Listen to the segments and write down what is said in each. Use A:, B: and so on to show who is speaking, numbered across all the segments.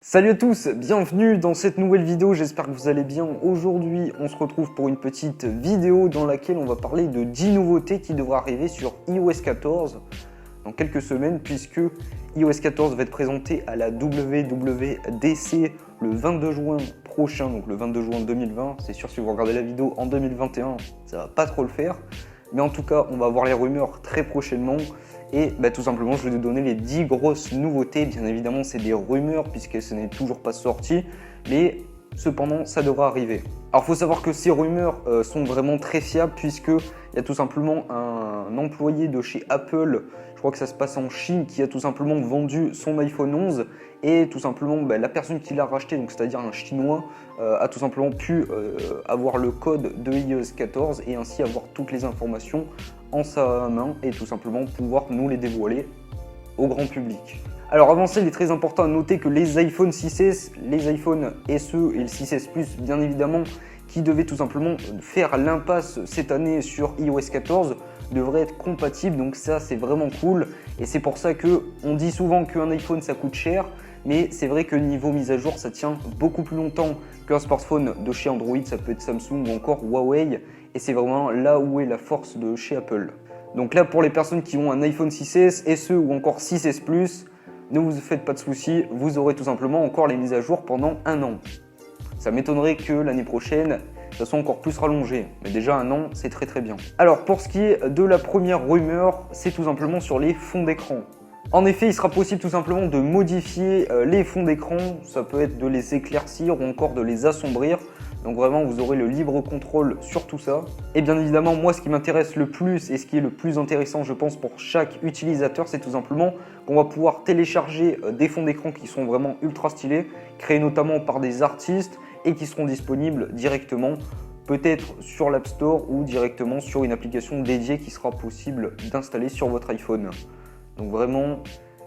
A: Salut à tous, bienvenue dans cette nouvelle vidéo, j'espère que vous allez bien. Aujourd'hui, on se retrouve pour une petite vidéo dans laquelle on va parler de 10 nouveautés qui devraient arriver sur iOS 14 dans quelques semaines, puisque iOS 14 va être présenté à la WWDC le 22 juin prochain, donc le 22 juin 2020. C'est sûr, si vous regardez la vidéo en 2021, ça va pas trop le faire. Mais en tout cas, on va avoir les rumeurs très prochainement. Et tout simplement, je vais vous donner les 10 grosses nouveautés. Bien évidemment, c'est des rumeurs puisque ce n'est toujours pas sorti. Mais cependant, ça devra arriver. Alors, il faut savoir que ces rumeurs sont vraiment très fiables puisqu'il y a tout simplement un employé de chez Apple, je crois que ça se passe en Chine, qui a tout simplement vendu son iPhone 11. Et tout simplement, la personne qui l'a racheté, donc c'est-à-dire un Chinois, a tout simplement pu avoir le code de iOS 14 et ainsi avoir toutes les informations en sa main et tout simplement pouvoir nous les dévoiler au grand public. Alors avant ça, il est très important à noter que les iPhone 6S, les iPhone SE et le 6S Plus, bien évidemment, qui devaient tout simplement faire l'impasse cette année sur iOS 14, devraient être compatibles, donc ça c'est vraiment cool. Et c'est pour ça qu'on dit souvent qu'un iPhone ça coûte cher, mais c'est vrai que niveau mise à jour, ça tient beaucoup plus longtemps qu'un smartphone de chez Android, ça peut être Samsung ou encore Huawei. Et c'est vraiment là où est la force de chez Apple. Donc là, pour les personnes qui ont un iPhone 6S, SE ou encore 6S Plus, ne vous faites pas de soucis, vous aurez tout simplement encore les mises à jour pendant un an. Ça m'étonnerait que l'année prochaine, ça soit encore plus rallongé. Mais déjà un an, c'est très très bien. Alors pour ce qui est de la première rumeur, c'est tout simplement sur les fonds d'écran. En effet, il sera possible tout simplement de modifier les fonds d'écran. Ça peut être de les éclaircir ou encore de les assombrir. Donc vraiment, vous aurez le libre contrôle sur tout ça. Et bien évidemment, moi, ce qui m'intéresse le plus et ce qui est le plus intéressant, je pense, pour chaque utilisateur, c'est tout simplement qu'on va pouvoir télécharger des fonds d'écran qui sont vraiment ultra stylés, créés notamment par des artistes et qui seront disponibles directement, peut-être sur l'App Store ou directement sur une application dédiée qui sera possible d'installer sur votre iPhone. Donc vraiment,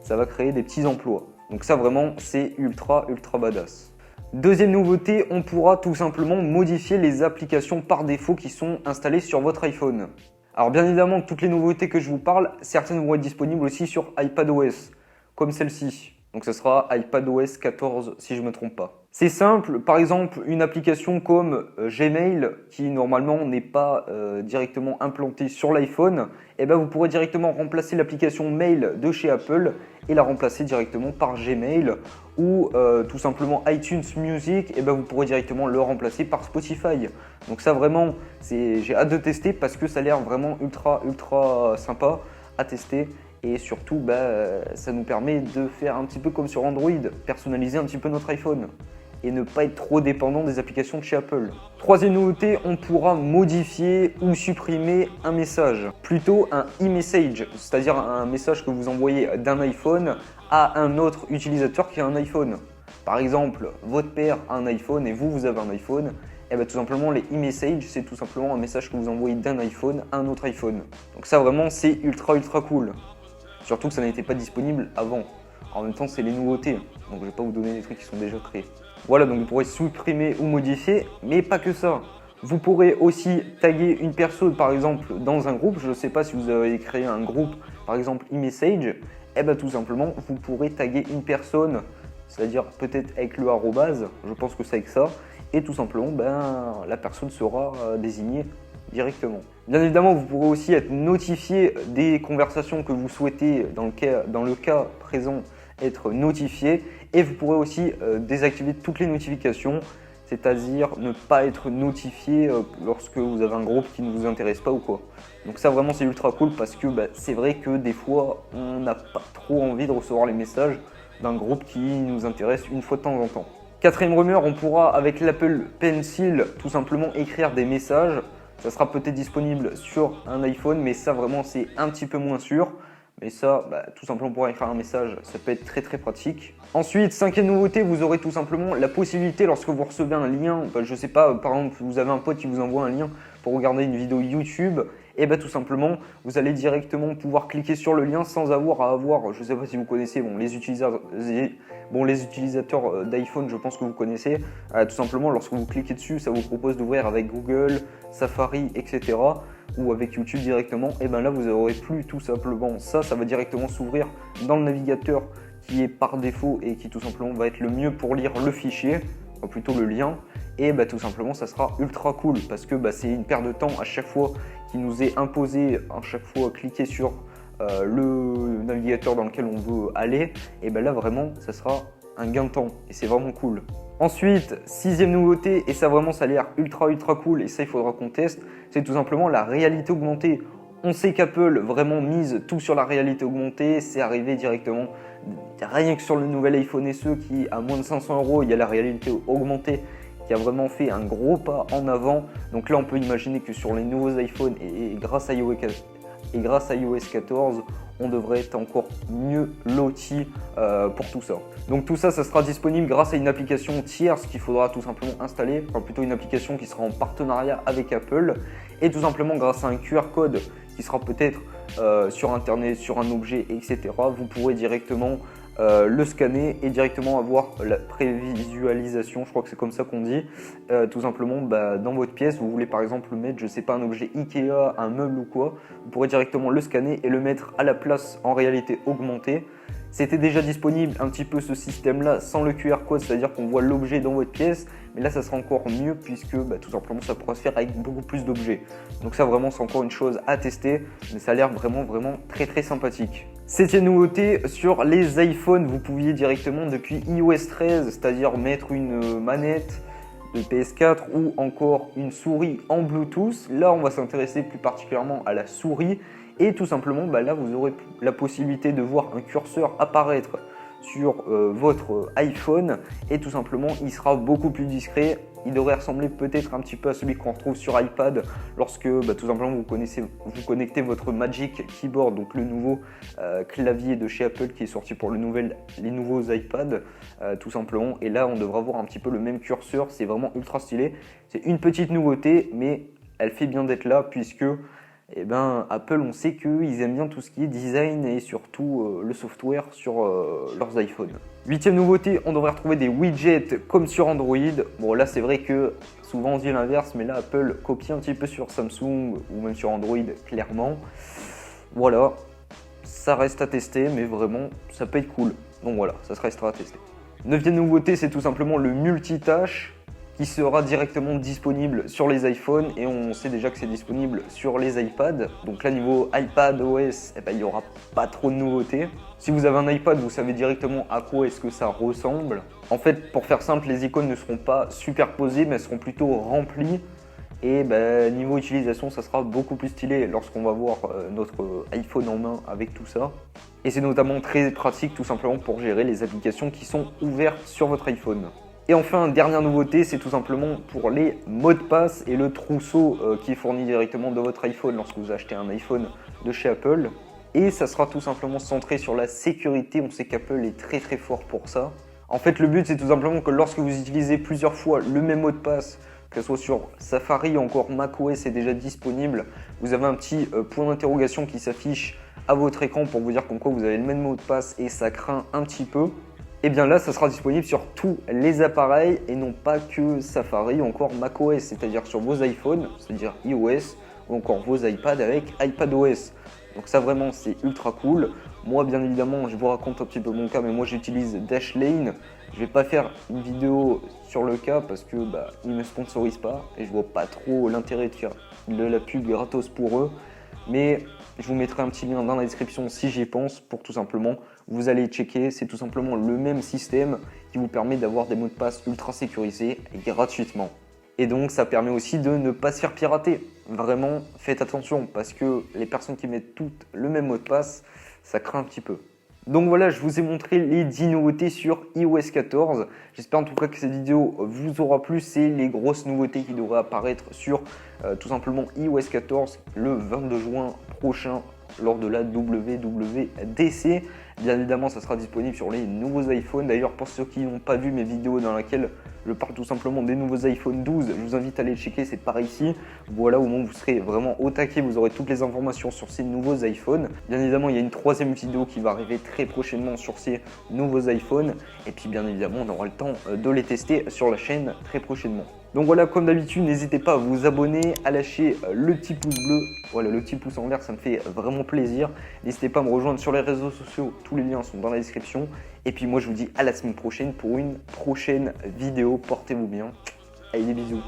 A: ça va créer des petits emplois. Donc ça, vraiment, c'est ultra badass. Deuxième nouveauté, on pourra tout simplement modifier les applications par défaut qui sont installées sur votre iPhone. Alors bien évidemment, toutes les nouveautés que je vous parle, certaines vont être disponibles aussi sur iPadOS, comme celle-ci. Donc ce sera iPadOS 14 si je ne me trompe pas. C'est simple, par exemple une application comme Gmail qui normalement n'est pas directement implantée sur l'iPhone, vous pourrez directement remplacer l'application Mail de chez Apple et la remplacer directement par Gmail ou tout simplement iTunes Music, vous pourrez directement le remplacer par Spotify. Donc ça vraiment, j'ai hâte de tester parce que ça a l'air vraiment ultra sympa à tester. Et surtout, ça nous permet de faire un petit peu comme sur Android, personnaliser un petit peu notre iPhone et ne pas être trop dépendant des applications de chez Apple. Troisième nouveauté, on pourra modifier ou supprimer un message, plutôt un e-message, c'est-à-dire un message que vous envoyez d'un iPhone à un autre utilisateur qui a un iPhone. Par exemple, votre père a un iPhone et vous avez un iPhone. Tout simplement, les e-messages, c'est tout simplement un message que vous envoyez d'un iPhone à un autre iPhone. Donc ça, vraiment, c'est ultra cool. Surtout que ça n'était pas disponible avant. En même temps, c'est les nouveautés, donc je ne vais pas vous donner des trucs qui sont déjà créés. Voilà, donc vous pourrez supprimer ou modifier, mais pas que ça. Vous pourrez aussi taguer une personne, par exemple, dans un groupe. Je ne sais pas si vous avez créé un groupe, par exemple, e-message. Tout simplement, vous pourrez taguer une personne, c'est-à-dire peut-être avec le arrobase, je pense que c'est avec ça. Et tout simplement, la personne sera désignée directement. Bien évidemment, vous pourrez aussi être notifié des conversations que vous souhaitez, dans le cas présent, être notifié. Et vous pourrez aussi désactiver toutes les notifications, c'est-à-dire ne pas être notifié lorsque vous avez un groupe qui ne vous intéresse pas ou quoi. Donc ça vraiment c'est ultra cool parce que c'est vrai que des fois on n'a pas trop envie de recevoir les messages d'un groupe qui nous intéresse une fois de temps en temps. Quatrième rumeur, on pourra avec l'Apple Pencil tout simplement écrire des messages. Ça sera peut-être disponible sur un iPhone, mais ça vraiment c'est un petit peu moins sûr. Mais ça, tout simplement pour écrire un message, ça peut être très pratique. Ensuite, cinquième nouveauté, vous aurez tout simplement la possibilité lorsque vous recevez un lien, je sais pas, par exemple vous avez un pote qui vous envoie un lien pour regarder une vidéo YouTube, tout simplement vous allez directement pouvoir cliquer sur le lien sans avoir à avoir, je sais pas si vous connaissez, les utilisateurs d'iPhone, je pense que vous connaissez, tout simplement lorsque vous cliquez dessus, ça vous propose d'ouvrir avec Google, Safari, etc. ou avec YouTube directement, là vous n'aurez plus tout simplement ça va directement s'ouvrir dans le navigateur qui est par défaut et qui tout simplement va être le mieux pour lire le fichier, enfin plutôt le lien. Et tout simplement ça sera ultra cool parce que c'est une perte de temps à chaque fois qui nous est imposé, à chaque fois cliquer sur le navigateur dans lequel on veut aller. Et là vraiment ça sera un gain de temps et c'est vraiment cool. Ensuite, sixième nouveauté, et ça vraiment ça a l'air ultra cool et ça il faudra qu'on teste, c'est tout simplement la réalité augmentée. On sait qu'Apple vraiment mise tout sur la réalité augmentée, c'est arrivé directement rien que sur le nouvel iPhone SE qui à moins de 500 €, il y a la réalité augmentée qui a vraiment fait un gros pas en avant. Donc là on peut imaginer que sur les nouveaux iPhones et grâce à iOS 14, on devrait être encore mieux loti pour tout ça. Donc tout ça, ça sera disponible grâce à une application tierce qu'il faudra tout simplement installer, enfin plutôt une application qui sera en partenariat avec Apple, et tout simplement grâce à un QR code qui sera peut-être sur internet, sur un objet, etc. Vous pourrez directement le scanner et directement avoir la prévisualisation, je crois que c'est comme ça qu'on dit, tout simplement dans votre pièce. Vous voulez par exemple mettre, je sais pas, un objet Ikea, un meuble ou quoi, vous pourrez directement le scanner et le mettre à la place en réalité augmentée. C'était déjà disponible un petit peu ce système là sans le QR code, c'est à dire qu'on voit l'objet dans votre pièce, mais là ça sera encore mieux puisque tout simplement ça pourra se faire avec beaucoup plus d'objets. Donc ça vraiment c'est encore une chose à tester, mais ça a l'air vraiment très sympathique. Septième nouveauté, sur les iPhones, vous pouviez directement depuis iOS 13, c'est-à-dire mettre une manette de PS4 ou encore une souris en Bluetooth. Là, on va s'intéresser plus particulièrement à la souris et tout simplement, là, vous aurez la possibilité de voir un curseur apparaître sur votre iPhone et tout simplement, il sera beaucoup plus discret. Il devrait ressembler peut-être un petit peu à celui qu'on retrouve sur iPad lorsque tout simplement vous connectez votre Magic Keyboard, donc le nouveau clavier de chez Apple qui est sorti pour les nouveaux iPads tout simplement. Et là on devra voir un petit peu le même curseur, c'est vraiment ultra stylé. C'est une petite nouveauté mais elle fait bien d'être là puisque Apple, on sait qu'ils aiment bien tout ce qui est design et surtout le software sur leurs iPhones. Huitième nouveauté, on devrait retrouver des widgets comme sur Android. Bon là c'est vrai que souvent on dit l'inverse, mais là Apple copie un petit peu sur Samsung ou même sur Android clairement. Voilà, ça reste à tester, mais vraiment ça peut être cool. Donc voilà, ça restera à tester. Neuvième nouveauté, c'est tout simplement le multitâche qui sera directement disponible sur les iPhones et on sait déjà que c'est disponible sur les iPads. Donc là niveau iPadOS, il n'y aura pas trop de nouveautés. Si vous avez un iPad, vous savez directement à quoi est-ce que ça ressemble. En fait, pour faire simple, les icônes ne seront pas superposées mais elles seront plutôt remplies. Et niveau utilisation, ça sera beaucoup plus stylé lorsqu'on va voir notre iPhone en main avec tout ça. Et c'est notamment très pratique tout simplement pour gérer les applications qui sont ouvertes sur votre iPhone. Et enfin, dernière nouveauté, c'est tout simplement pour les mots de passe et le trousseau qui est fourni directement dans votre iPhone lorsque vous achetez un iPhone de chez Apple. Et ça sera tout simplement centré sur la sécurité, on sait qu'Apple est très fort pour ça. En fait, le but c'est tout simplement que lorsque vous utilisez plusieurs fois le même mot de passe, que ce soit sur Safari ou encore macOS est déjà disponible, vous avez un petit point d'interrogation qui s'affiche à votre écran pour vous dire comme quoi vous avez le même mot de passe et ça craint un petit peu. Et bien là, ça sera disponible sur tous les appareils et non pas que Safari ou encore macOS, c'est-à-dire sur vos iPhones, c'est-à-dire iOS ou encore vos iPads avec iPadOS. Donc ça vraiment c'est ultra cool. Moi bien évidemment, je vous raconte un petit peu mon cas, mais moi j'utilise Dashlane. Je vais pas faire une vidéo sur le cas parce que ils ne me sponsorisent pas et je vois pas trop l'intérêt de faire de la pub gratos pour eux. Mais je vous mettrai un petit lien dans la description si j'y pense pour tout simplement vous allez checker. C'est tout simplement le même système qui vous permet d'avoir des mots de passe ultra sécurisés et gratuitement. Et donc ça permet aussi de ne pas se faire pirater. Vraiment faites attention parce que les personnes qui mettent toutes le même mot de passe, ça craint un petit peu. Donc voilà, je vous ai montré les 10 nouveautés sur iOS 14. J'espère en tout cas que cette vidéo vous aura plu. C'est les grosses nouveautés qui devraient apparaître sur tout simplement iOS 14 le 22 juin prochain lors de la WWDC. Bien évidemment, ça sera disponible sur les nouveaux iPhones. D'ailleurs, pour ceux qui n'ont pas vu mes vidéos dans lesquelles je parle tout simplement des nouveaux iPhone 12, je vous invite à aller checker, c'est par ici. Voilà, au moment où vous serez vraiment au taquet, vous aurez toutes les informations sur ces nouveaux iPhones. Bien évidemment, il y a une troisième vidéo qui va arriver très prochainement sur ces nouveaux iPhones. Et puis bien évidemment, on aura le temps de les tester sur la chaîne très prochainement. Donc voilà, comme d'habitude, n'hésitez pas à vous abonner, à lâcher le petit pouce bleu, voilà, le petit pouce en vert, ça me fait vraiment plaisir. N'hésitez pas à me rejoindre sur les réseaux sociaux, tous les liens sont dans la description. Et puis moi je vous dis à la semaine prochaine pour une prochaine vidéo. Portez-vous bien. Allez, des bisous.